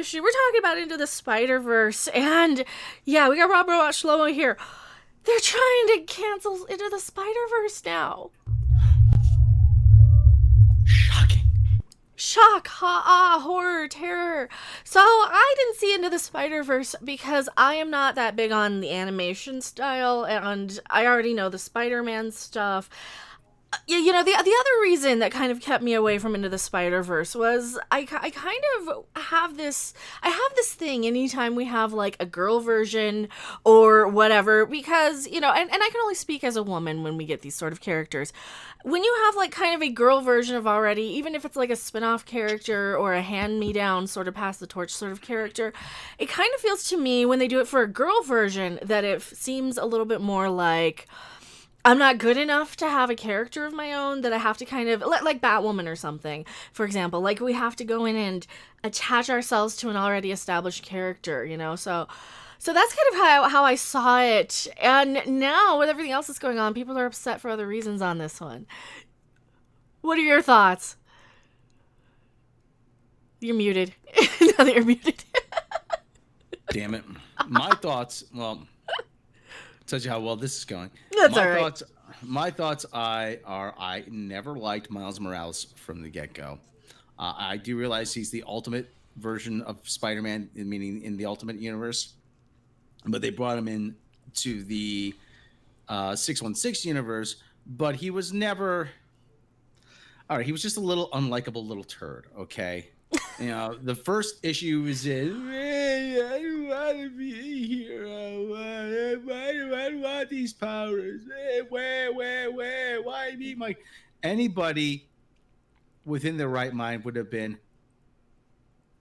We're talking about Into the Spider-Verse, and yeah, we got Rob Robot Shlomo here. They're trying to cancel Into the Spider-Verse now. Shocking. Shock, ha, ah, horror, terror. So I didn't see Into the Spider-Verse because I am not that big on the animation style, and I already know the Spider-Man stuff. The other reason that kind of kept me away from Into the Spider Verse was I kind of have this thing anytime we have like a girl version or whatever, because and I can only speak as a woman when we get these sort of characters. When you have like kind of a girl version of already, even if it's like a spin-off character or a hand-me-down sort of pass the torch sort of character, it kind of feels to me when they do it for a girl version that it seems a little bit more like I'm not good enough to have a character of my own, that I have to kind of like Batwoman or something, for example. Like we have to go in and attach ourselves to an already established character. So that's kind of how I saw it. And now with everything else that's going on, people are upset for other reasons on this one. What are your thoughts? You're muted. Now that you're muted. Damn it. My thoughts, well, tells you how well this is going. That's My all right. thoughts my thoughts I never liked Miles Morales from the get-go. I do realize he's the ultimate version of Spider-Man, meaning in the Ultimate Universe, but they brought him in to the 616 universe, but he was never all right. He was just a little unlikable little turd. Okay, the first issue is I don't want to be a hero. Why do I want these powers? Where? Why me? Mike? Anybody within their right mind would have been,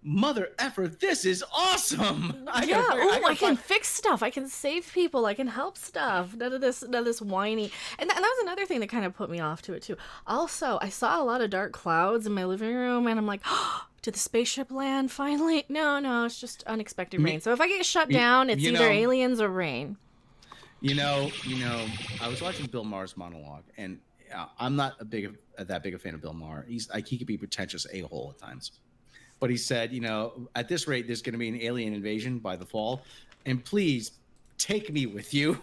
mother effer, this is awesome. Yeah. I Oh, I gotta can find. fix stuff. I can save people. I can help stuff. None of this whiny. And that was another thing that kind of put me off to it too. Also, I saw a lot of dark clouds in my living room, and I'm like, oh, did the spaceship land finally? No, it's just unexpected rain. Me, So if I get shut you, down, it's you either know, aliens or rain. I was watching Bill Maher's monologue, and I'm not that big a fan of Bill Maher. He's like he could be pretentious a hole at times, but he said, at this rate, there's going to be an alien invasion by the fall, and please take me with you.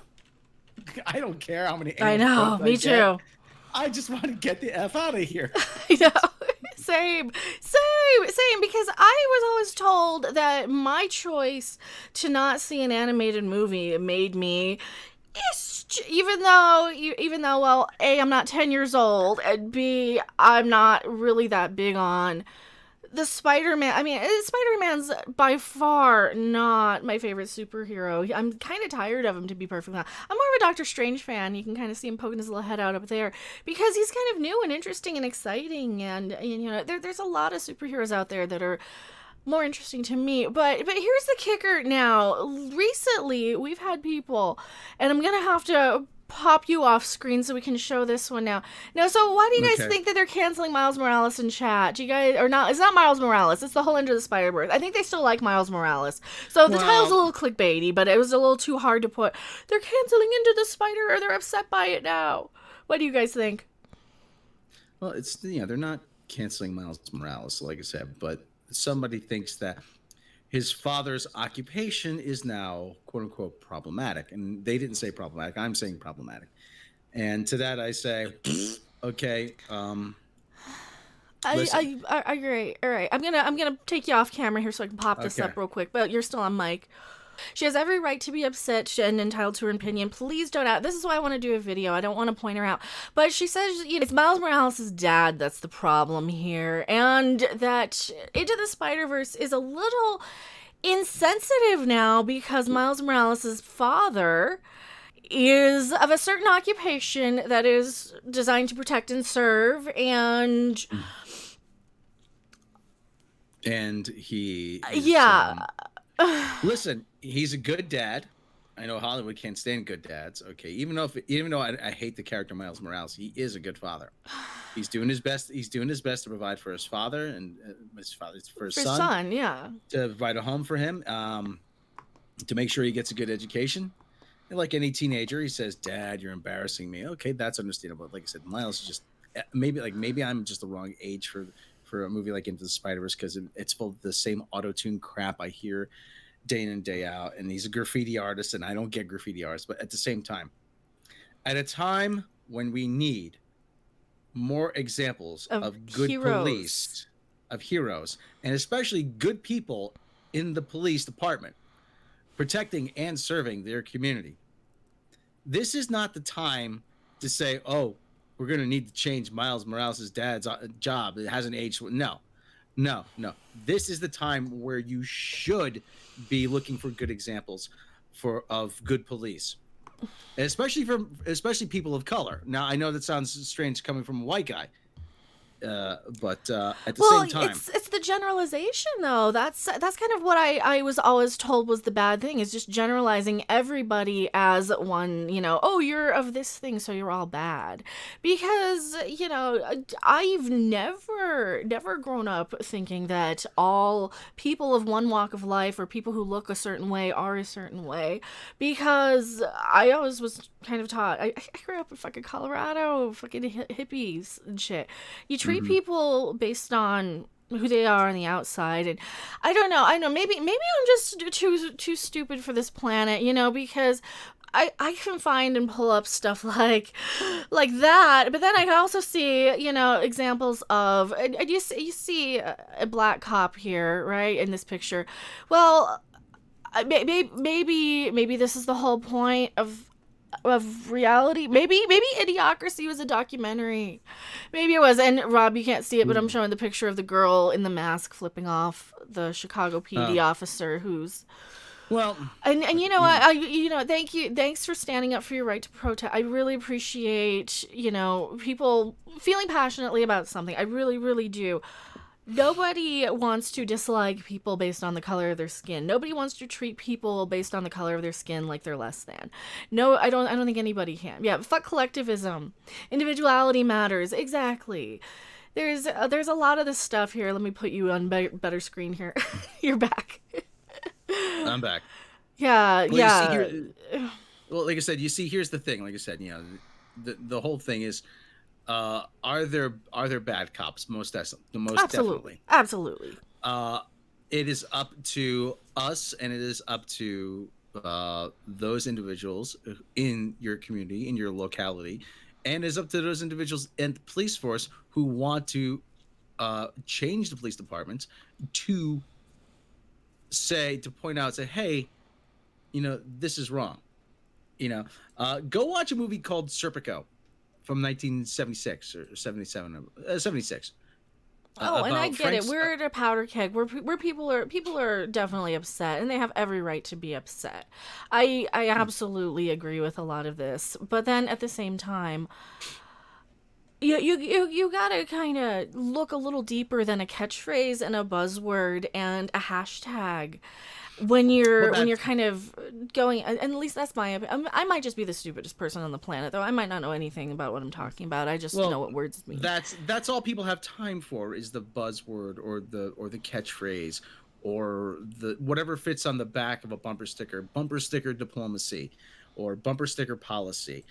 I don't care how many I angry know. quotes I Me get. too. I just want to get the f out of here. I know. Same. Because I was always told that my choice to not see an animated movie made me, even though, well, A, I'm not 10 years old, and B, I'm not really that big on the Spider-Man. I mean, Spider-Man's by far not my favorite superhero. I'm kind of tired of him, to be perfectly honest. I'm more of a Doctor Strange fan. You can kind of see him poking his little head out up there because he's kind of new and interesting and exciting. And there's a lot of superheroes out there that are more interesting to me. But here's the kicker now. Recently, we've had people, and I'm going to have to pop you off screen so we can show this one now. Now, so why do you guys Okay. think that they're canceling Miles Morales in chat? Do you guys, or not? It's not Miles Morales. It's the whole Into the Spider-Verse. I think they still like Miles Morales. So the title's a Well, little clickbaity, but it was a little too hard to put. They're canceling Into the Spider, or they're upset by it now. What do you guys think? it's they're not canceling Miles Morales, like I said, but somebody thinks that his father's occupation is now quote unquote problematic, and they didn't say problematic. I'm saying problematic, and to that I say, okay, I, listen, I, I, I agree. All right, I'm gonna take you off camera here so I can pop this okay, up real quick. But you're still on mic. She has every right to be upset and entitled to her opinion. Please don't out. This is why I want to do a video. I don't want to point her out. But she says, it's Miles Morales' dad that's the problem here. And that Into the Spider-Verse is a little insensitive now because Miles Morales' father is of a certain occupation that is designed to protect and serve. And and he is yeah. listen, he's a good dad. I know Hollywood can't stand good dads. Okay, even though I hate the character Miles Morales, he is a good father. He's doing his best. He's doing his best to provide for his father and for his For son, son, yeah. to provide a home for him, to make sure he gets a good education. And like any teenager, he says, "Dad, you're embarrassing me." Okay, that's understandable. Like I said, Miles is just maybe I'm just the wrong age for a movie like Into the Spider-Verse because it's full of the same auto-tune crap I hear day in and day out. And he's a graffiti artist, and I don't get graffiti artists, but at the same time, at a time when we need more examples Of of good heroes. police, of heroes, and especially good people in the police department protecting and serving their community. This is not the time to say, "Oh, we're going to need to change Miles Morales' dad's job. It hasn't aged." No, no, no. This is the time where you should be looking for good examples of good police, especially people of color. Now, I know that sounds strange coming from a white guy, but at the Well, same time, it's the generalization though. That's kind of what I was always told was the bad thing, is just generalizing everybody as one, oh, you're of this thing, so you're all bad. Because, I've never grown up thinking that all people of one walk of life or people who look a certain way are a certain way. Because I always was kind of taught, I grew up in fucking Colorado, fucking hippies and shit. You treat mhm. people based on who they are on the outside, and I know maybe I'm just too stupid for this planet, because I can find and pull up stuff like that, but then I can also see, examples of, and you see a black cop here, right, in this picture. Well, maybe this is the whole point of reality. Maybe Idiocracy was a documentary. Maybe it was. And Rob, you can't see it, but I'm showing the picture of the girl in the mask flipping off the Chicago PD Uh, officer who's. well, And you know you what? know, Thanks for standing up for your right to protest. I really appreciate, people feeling passionately about something. I really, really do. Nobody wants to dislike people based on the color of their skin. Nobody wants to treat people based on the color of their skin like they're less than. No, I don't think anybody can. Yeah, fuck collectivism. Individuality matters. Exactly. There's a lot of this stuff here. Let me put you on better screen here. You're back. I'm back. Yeah, Well, you see yeah. here. Well, like I said, you see, here's the thing. Like I said, the whole thing is, are there bad cops? Most Absolutely. definitely. Absolutely. Uh, it is up to us, and it is up to those individuals in your community, in your locality, and it's up to those individuals and the police force who want to change the police departments to to point out, say, hey, this is wrong. Go watch a movie called Serpico from 1976 or 77, 76, Oh, and I about get it. Frank's. We're at a powder keg where people are definitely upset, and they have every right to be upset. I absolutely agree with a lot of this, but then at the same time, you gotta kind of look a little deeper than a catchphrase and a buzzword and a hashtag when Well, you're that's kind of going, and at least that's my opinion. I might just be the stupidest person on the planet, though. I might not know anything about what I'm talking about. I just know well, what words mean. that's all people have time for is the buzzword or the catchphrase or the whatever fits on the back of a bumper sticker diplomacy, or bumper sticker policy.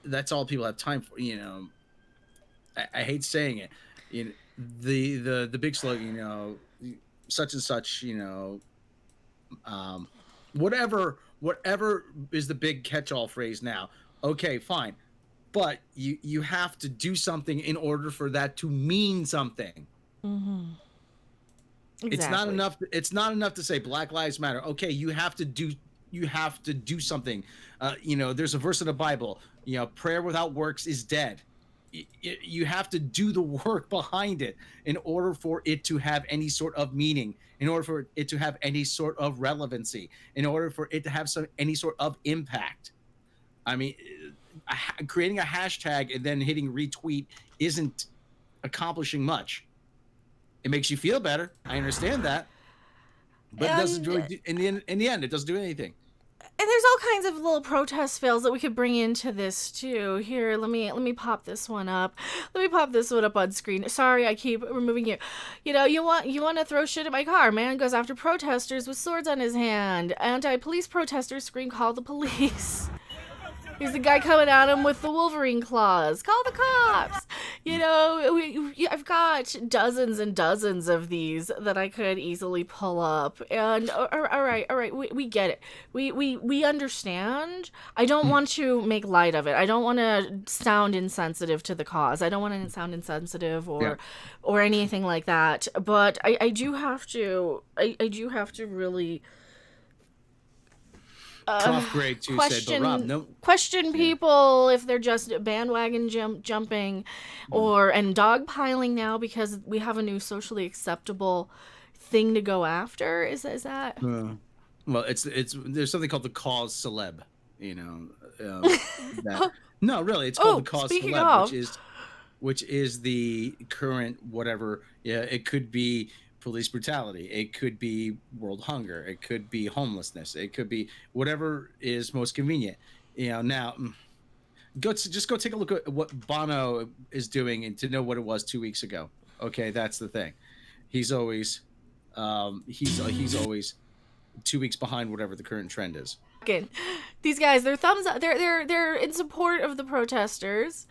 That's all people have time for. I hate saying it. The big slogan, such and such, um, whatever is the big catch-all phrase now. Okay, fine, but you have to do something in order for that to mean something. Mm-hmm. It's not Exactly. enough. It's not enough to say Black Lives Matter. Okay, you have to do. You have to do something. There's a verse in the Bible. Prayer without works is dead. You have to do the work behind it in order for it to have any sort of meaning, in order for it to have any sort of relevancy, in order for it to have any sort of impact. I mean, creating a hashtag and then hitting retweet isn't accomplishing much. It makes you feel better. I understand that, but it doesn't And really do, in the end, it doesn't do anything. there's all kinds of little protest fails that we could bring into this too. Here, let me pop this one up. Let me pop this one up on screen. Sorry, I keep removing you. You want to throw shit at my car? Man goes after protesters with swords on his hand. Anti-police protesters scream, "Call the police!" Here's the guy coming at him with the Wolverine claws. Call the cops. You know, I've got dozens and dozens of these that I could easily pull up. And all right, we get it. We understand. I don't want to make light of it. I don't want to sound insensitive to the cause. I don't want to sound insensitive Yeah. or anything like that. But I do have to. I do have to really Prof. Grade 2 said, but Rob, no. question Yeah. people if they're just bandwagon jumping Mm. or and dogpiling now because we have a new socially acceptable thing to go after. Is that Well, it's there's something called the cause celeb, you know, that no, really, it's called the oh, cause speaking celeb, of, which is the current whatever. Yeah, it could be police brutality, it could be world hunger, it could be homelessness, it could be whatever is most convenient. You know, now just go take a look at what Bono is doing and to know what it was 2 weeks ago. Okay, that's the thing. He's always he's always 2 weeks behind whatever the current trend is. these guys, they're thumbs up, they're in support of the protesters.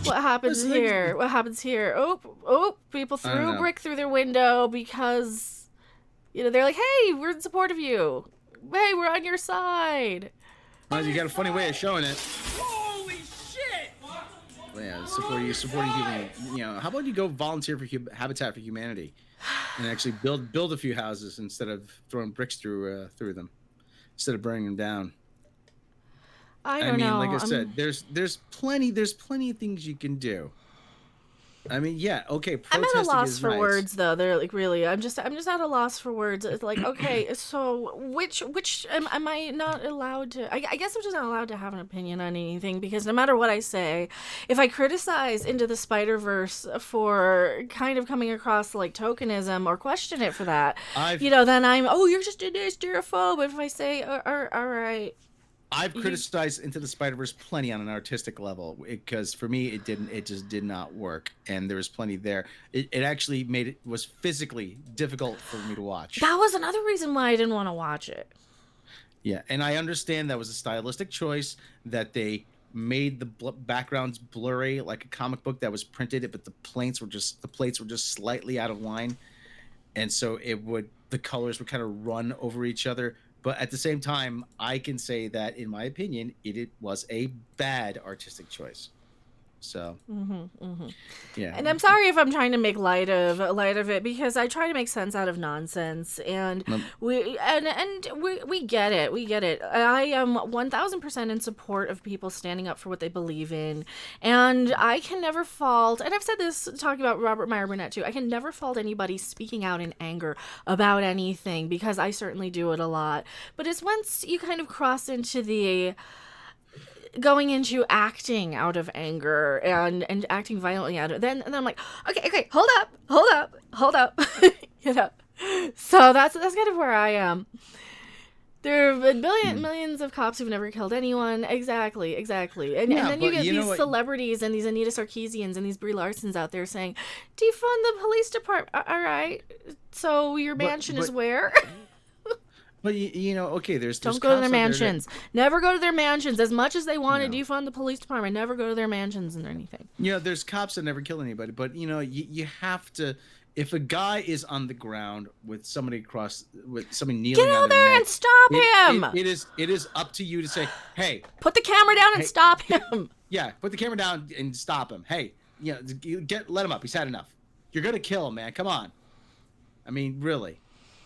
What happens here? What happens here? Oh, people threw a brick through their window because, you know, they're like, hey, we're in support of you. Hey, we're on your side. Well, you got a funny way of showing it. Holy shit! Yeah, supporting people. You know, how about you go volunteer for Habitat for Humanity, and actually build a few houses instead of throwing bricks through them, instead of burning them down. I don't know. Like I said, there's plenty of things you can do. I mean, yeah, okay. I'm at a loss is for nice. words, though. They're like, really, I'm just at a loss for words. It's like, okay, so which am I not allowed to? I guess I'm just not allowed to have an opinion on anything because no matter what I say, if I criticize Into the Spiderverse for kind of coming across like tokenism or question it for that, you know, then you're just a hysterophobe. But if I say, all right. I've criticized Into the Spider-Verse plenty on an artistic level because for me it just did not work, and there was plenty there. It actually was physically difficult for me to watch. That was another reason why I didn't want to watch it. Yeah, and I understand that was a stylistic choice that they made the backgrounds blurry like a comic book that was printed, but the plates were just slightly out of line, and so the colors would kind of run over each other. But at the same time, I can say that, in my opinion, it was a bad artistic choice. So, yeah. And I'm sorry if I'm trying to make light of it because I try to make sense out of nonsense, and we get it. We get it. I am 1000% in support of people standing up for what they believe in, and I can never fault. And I've said this talking about Robert Meyer Burnett too. I can never fault anybody speaking out in anger about anything because I certainly do it a lot. But it's once you kind of cross into the going into acting out of anger and acting violently out of it, then I'm like, okay, hold up. You know, so that's kind of where I am. There have been millions of cops who've never killed anyone. Exactly. And then you get these celebrities and these Anita Sarkeesians and these Brie Larsons out there saying, defund the police department. All right, so your mansion is where? But okay, there's don't go to their mansions. Never go to their mansions. As much as they want to defund the police department, never go to their mansions and anything. There's cops that never kill anybody, but you have to. If a guy is on the ground with somebody kneeling, get out there and stop him. It is up to you to say, hey, put the camera down and stop him. Yeah, put the camera down and stop him. Hey, let him up. He's had enough. You're gonna kill him, man. Come on. I mean, really.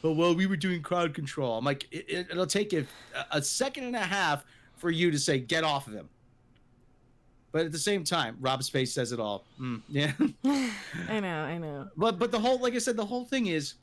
Well, we were doing crowd control. I'm like, it'll take a second and a half for you to say, get off of him. But at the same time, Rob's face says it all. Yeah. I know. But the whole, like I said, the whole thing is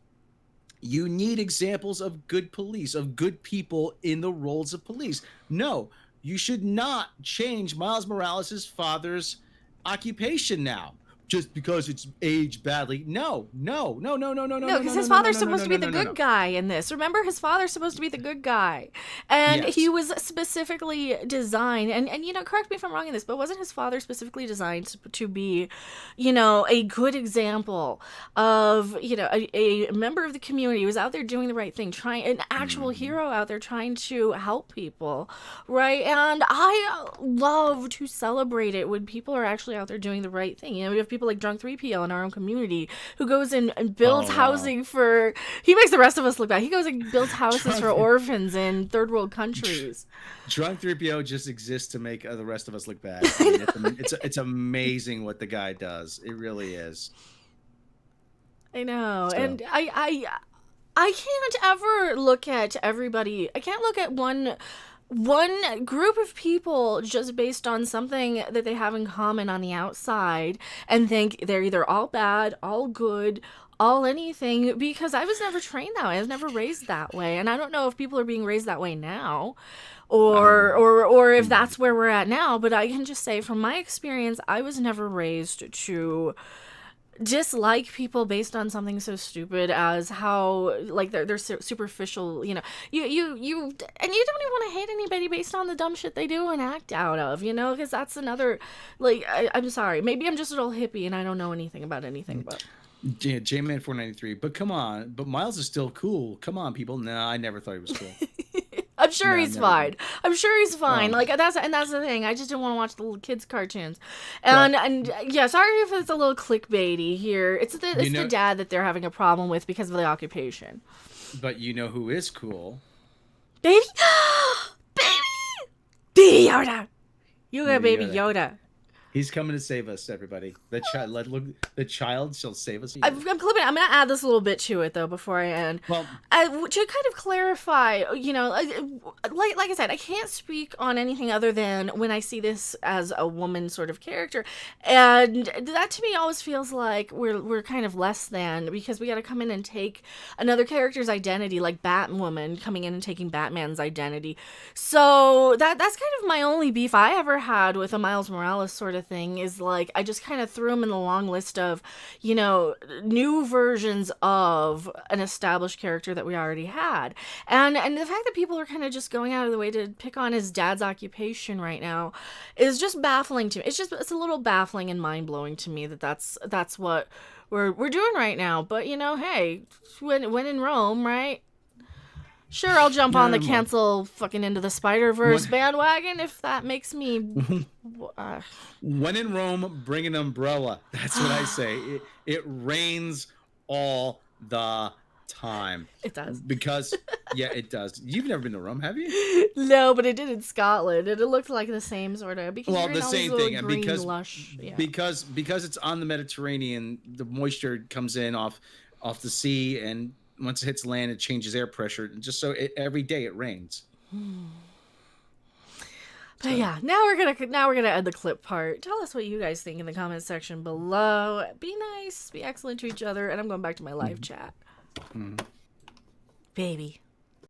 you need examples of good police, of good people in the roles of police. No, you should not change Miles Morales' father's occupation now. just because it's aged badly. No, no, no, no, no, no, no, No, no, because no, his no, no, father's no, no, supposed no, to be no, the no, no, good no. guy in this. Remember, his father's supposed to be the good guy. And he Yes. was specifically designed, and correct me if I'm wrong in this, but wasn't his father specifically designed to be, a good example of, a member of the community who was out there doing the right thing, trying, an actual hero out there trying to help people, right? And I love to celebrate it when people are actually out there doing the right thing. We have people like Drunk 3PO in our own community who goes in and builds Oh, wow. housing for, he makes the rest of us look bad. He goes and builds houses for Drunk, orphans in third world countries. Drunk 3PO just exists to make the rest of us look bad. I mean, it's amazing what the guy does. It really is. I know. So. And I can't ever look at everybody. I can't look at one group of people just based on something that they have in common on the outside and think they're either all bad, all good, all anything, because I was never trained that way. I was never raised that way. And I don't know if people are being raised that way now or if that's where we're at now, but I can just say from my experience, I was never raised to dislike people based on something so stupid as how like they're superficial, you and you don't even want to hate anybody based on the dumb shit they do and act out of, because that's another, like, I'm sorry, maybe I'm just a little hippie and I don't know anything about anything, but Yeah, J-Man 493. But come on, but Miles is still cool. Come on, people. No, I never thought he was cool. I'm sure No, he's never fine. did. I'm sure he's fine. Like that's the thing. I just didn't want to watch the little kids cartoons, and yeah. Sorry if it's a little clickbaity here. It's the dad that they're having a problem with because of the occupation. But you know who is cool? Baby, baby Yoda. You got baby Yoda. He's coming to save us, everybody. The child shall save us. I'm clipping. I'm gonna add this little bit to it though before I end. Well, to kind of clarify, like I said, I can't speak on anything other than when I see this as a woman sort of character, and that to me always feels like we're kind of less than, because we got to come in and take another character's identity, like Batwoman coming in and taking Batman's identity. So that's kind of my only beef I ever had with a Miles Morales sort of thing, is like I just kind of threw him in the long list of new versions of an established character that we already had, and the fact that people are kind of just going out of the way to pick on his dad's occupation right now is just baffling to me. It's a little baffling and mind-blowing to me that's what we're doing right now. But hey, when in Rome, right? Sure, I'll jump on the cancel fucking Into the Spiderverse bandwagon if that makes me. When in Rome, bring an umbrella. That's what I say. It rains all the time. It does. Because, yeah, it does. You've never been to Rome, have you? No, but I did in Scotland, and it looked like the same sort of. Because well, the same thing, and lush, yeah. because it's on the Mediterranean, the moisture comes in off the sea, and once it hits land, it changes air pressure. Just so every day it rains. But yeah, now we're gonna end the clip part. Tell us what you guys think in the comment section below. Be nice, be excellent to each other, and I'm going back to my live chat. Baby.